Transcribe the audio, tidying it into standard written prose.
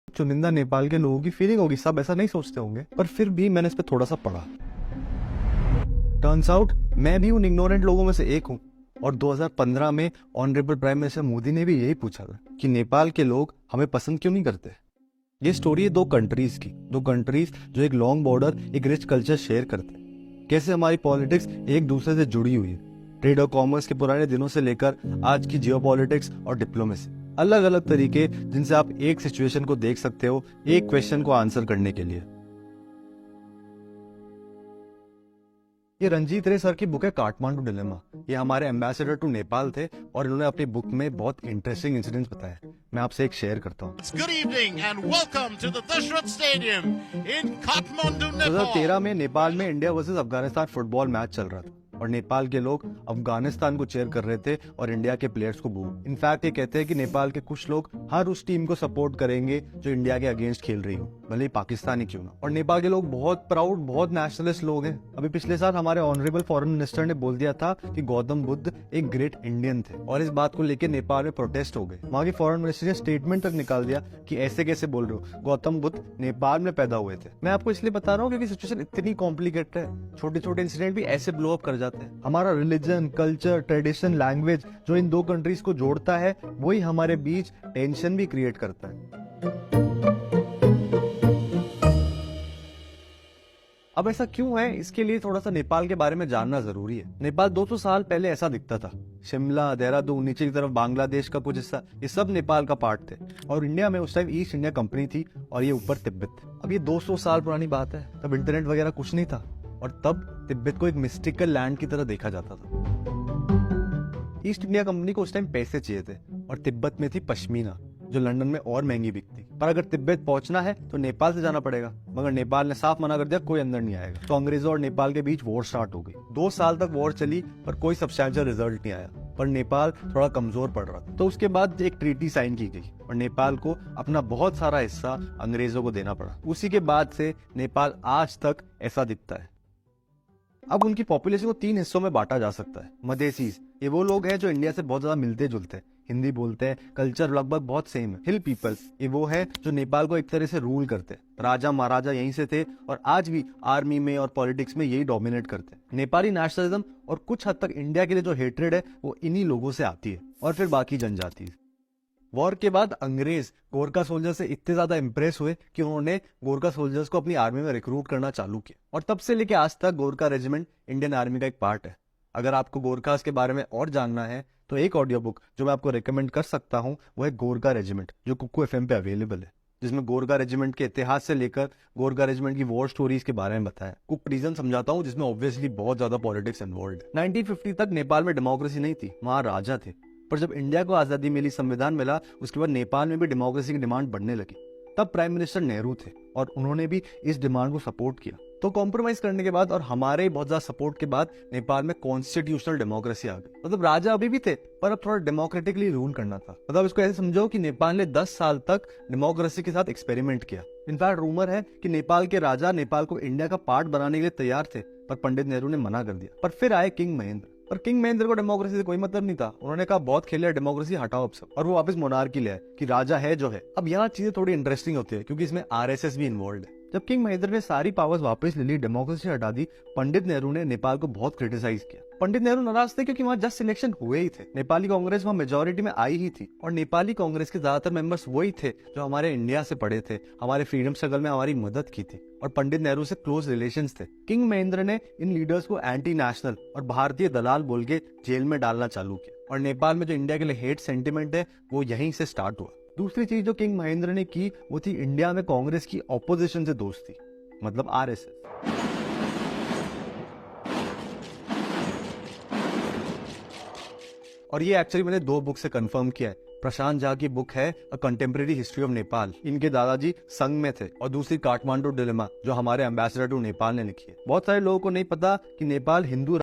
चुनिंदा नेपाल के लोगों की फीलिंग होगी, सब ऐसा नहीं सोचते होंगे, पर फिर भी मैंने इस पे थोड़ा सा पढ़ा। टर्न्स आउट मैं भी उन इग्नोरेंट लोगों में से एक हूँ। और 2015 में ऑनरेबल प्राइम मिनिस्टर मोदी ने भी यही पूछा था कि नेपाल के लोग हमें पसंद क्यों नहीं करते। ये स्टोरी है दो कंट्रीज की, दो कंट्रीज जो एक लॉन्ग बॉर्डर, एक रिच कल्चर शेयर करते हैं। कैसे हमारी पॉलिटिक्स एक दूसरे से जुड़ी हुई है। ट्रेड और कॉमर्स के पुराने दिनों से लेकर आज की जियोपॉलिटिक्स और डिप्लोमेसी, अलग अलग तरीके जिनसे आप एक सिचुएशन को देख सकते हो एक क्वेश्चन को आंसर करने के लिए। ये रंजीत रे सर की बुक है काठमांडू डिलेमा। ये हमारे एम्बेसडर टू नेपाल थे और इन्होंने अपनी बुक में बहुत इंटरेस्टिंग इंसिडेंट्स बताए। मैं आपसे एक शेयर करता हूँ। Good evening and welcome to the Dashrath Stadium in Kathmandu, Nepal. 2013 में नेपाल में India versus Afghanistan football match चल रहा था और नेपाल के लोग अफगानिस्तान को चेयर कर रहे थे और इंडिया के प्लेयर्स को बू। इनफैक्ट ये कहते हैं कि नेपाल के कुछ लोग हर उस टीम को सपोर्ट करेंगे जो इंडिया के अगेंस्ट खेल रही हो, भले ही पाकिस्तानी क्यों ना। और नेपाल के लोग बहुत प्राउड, बहुत नेशनलिस्ट लोग हैं। अभी पिछले साल हमारे ऑनरेबल फॉरेन मिनिस्टर ने बोल दिया था कि गौतम बुद्ध एक ग्रेट इंडियन थे और इस बात को लेकर नेपाल में प्रोटेस्ट हो गए। वहां के फॉरेन मिनिस्टर ने स्टेटमेंट तक निकाल दिया कि ऐसे कैसे बोल रहे हो, गौतम बुद्ध नेपाल में पैदा हुए थे। मैं आपको इसलिए बता रहा हूँ क्योंकि सिचुएशन इतनी कॉम्प्लिकेटेड है, छोटे छोटे इंसिडेंट भी ऐसे ब्लो अप कर जाते हैं। हमारा रिलीजन, कल्चर, ट्रेडिशन, लैंग्वेज जो इन दो कंट्रीज को जोड़ता है वही हमारे बीच टेंशन भी क्रिएट करता है। अब ऐसा क्यों है, इसके लिए थोड़ा सा नेपाल के बारे में जानना जरूरी है। नेपाल 200 साल पहले ऐसा दिखता था। शिमला, देहरादून, नीचे की तरफ बांग्लादेश का कुछ हिस्सा, ये सब नेपाल का पार्ट थे। और इंडिया में उस टाइम ईस्ट इंडिया कंपनी थी और ये ऊपर तिब्बत। अब ये 200 साल पुरानी बात है, तब इंटरनेट वगैरह कुछ नहीं था और तब तिब्बत को एक मिस्टिकल लैंड की तरह देखा जाता था। ईस्ट इंडिया कंपनी को उस टाइम पैसे चाहिए थे और तिब्बत में थी पश्मीना जो लंदन में और महंगी बिकती। पर अगर तिब्बत पहुंचना है तो नेपाल से जाना पड़ेगा, मगर नेपाल ने साफ मना कर दिया, कोई अंदर नहीं आएगा। तो अंग्रेजों और नेपाल के बीच वॉर स्टार्ट हो गई। 2 साल तक वॉर चली पर कोई सब्सटैंशियल रिजल्ट नहीं आया, पर नेपाल थोड़ा कमजोर पड़ रहा था। तो उसके बाद एक ट्रीटी साइन की गई और नेपाल को अपना बहुत सारा हिस्सा अंग्रेजों को देना पड़ा। उसी के बाद से नेपाल आज तक ऐसा दिखता है। अब उनकी पॉपुलेशन को 3 हिस्सों में बांटा जा सकता है। मधेसीज, ये वो लोग हैं जो इंडिया से बहुत ज्यादा मिलते जुलते हैं, हिंदी बोलते हैं, कल्चर लगभग बहुत सेम है। हिल पीपल, ये वो है जो नेपाल को एक तरह से रूल करते हैं। राजा महाराजा यहीं से थे और आज भी आर्मी में और पॉलिटिक्स में यही डोमिनेट करते हैं। नेपाली नेशनलिज्म और कुछ हद तक इंडिया के लिए जो हेट्रेड है वो इन्हीं लोगों से आती है और फिर बाकी जनजाति। वॉर के बाद अंग्रेज गोरखा सोल्जर से इतने ज्यादा इंप्रेस हुए कि उन्होंने गोरखा सोल्जर्स को अपनी आर्मी में रिक्रूट करना चालू किया और तब से लेके आज तक गोरखा रेजिमेंट इंडियन आर्मी का एक पार्ट है। अगर आपको गोरखास के बारे में और जानना है तो एक ऑडियो बुक जो मैं आपको रिकमेंड कर सकता हूँ वो है गोरखा रेजिमेंट, जो कुक्कू FM पे अवेलेबल है, जिसमें गोरखा रेजिमेंट के इतिहास से लेकर गोरखा रेजिमेंट की वॉर स्टोरीज के बारे में बताया। कुछ रीजन समझाता हूँ जिसमें ऑब्वियसली बहुत ज्यादा पॉलिटिक्स इन्वॉल्व है। 1950 तक नेपाल में डेमोक्रेसी नहीं थी, वहां राजा थे। पर जब इंडिया को आजादी मिली, संविधान मिला, उसके बाद नेपाल में भी डेमोक्रेसी की डिमांड बढ़ने लगी। तब प्राइम मिनिस्टर नेहरू थे और उन्होंने भी इस डिमांड को सपोर्ट किया। तो कॉम्प्रोमाइज करने के बाद और हमारे बहुत ज्यादा सपोर्ट के बाद नेपाल में कॉन्स्टिट्यूशनल डेमोक्रेसी आ गई। मतलब राजा अभी भी थे पर अब थोड़ा डेमोक्रेटिकली रूल करना था। मतलब इसको ऐसे समझो कि नेपाल ने 10 साल तक डेमोक्रेसी के साथ एक्सपेरिमेंट किया। इनफैक्ट रूमर है कि नेपाल के राजा नेपाल को इंडिया का पार्ट बनाने के लिए तैयार थे, पर पंडित नेहरू ने मना कर दिया। पर फिर आए किंग महेंद्र, पर किंग महेंद्र को डेमोक्रेसी से कोई मतलब नहीं था। उन्होंने कहा बहुत खेले, डेमोक्रेसी हटाओ अब सब, और वो वापस मोनार्की ले आए कि राजा है जो है। अब यहाँ चीजें थोड़ी इंटरेस्टिंग होती है क्योंकि इसमें RSS भी इन्वॉल्व है। जब किंग महेंद्र ने सारी पावर्स वापस ले ली, डेमोक्रेसी हटा दी, पंडित नेहरू ने नेपाल को बहुत क्रिटिसाइज किया। पंडित नेहरू नाराज थे क्योंकि वहां जस्ट सिलेक्शन हुए ही थे। नेपाली कांग्रेस वहां मेजोरिटी में आई ही थी और नेपाली कांग्रेस के ज्यादातर मेंबर्स वही थे जो हमारे इंडिया से पढ़े थे, हमारे फ्रीडम स्ट्रगल में हमारी मदद की थी और पंडित नेहरू से क्लोज रिलेशंस थे। किंग महेंद्र ने इन लीडर्स को एंटी नेशनल और भारतीय दलाल बोल के जेल में डालना चालू किया और नेपाल में जो इंडिया के लिए हेट सेंटिमेंट है वो यहीं से स्टार्ट हुआ। दूसरी चीज जो किंग महेंद्र ने की वो थी इंडिया में कांग्रेस की ऑपोजिशन से दोस्ती, मतलब RSS। और ये एक्चुअली मैंने 2 बुक से कंफर्म किया है। प्रशांत झा की बुक है a contemporary history of Nepal, इनके दादाजी संघ में थे, और दूसरी काठमांडू डिलेमा जो हमारे एम्बेसडर टू नेपाल ने लिखी है। बहुत सारे लोगों को नहीं पता कि नेपाल हिंदू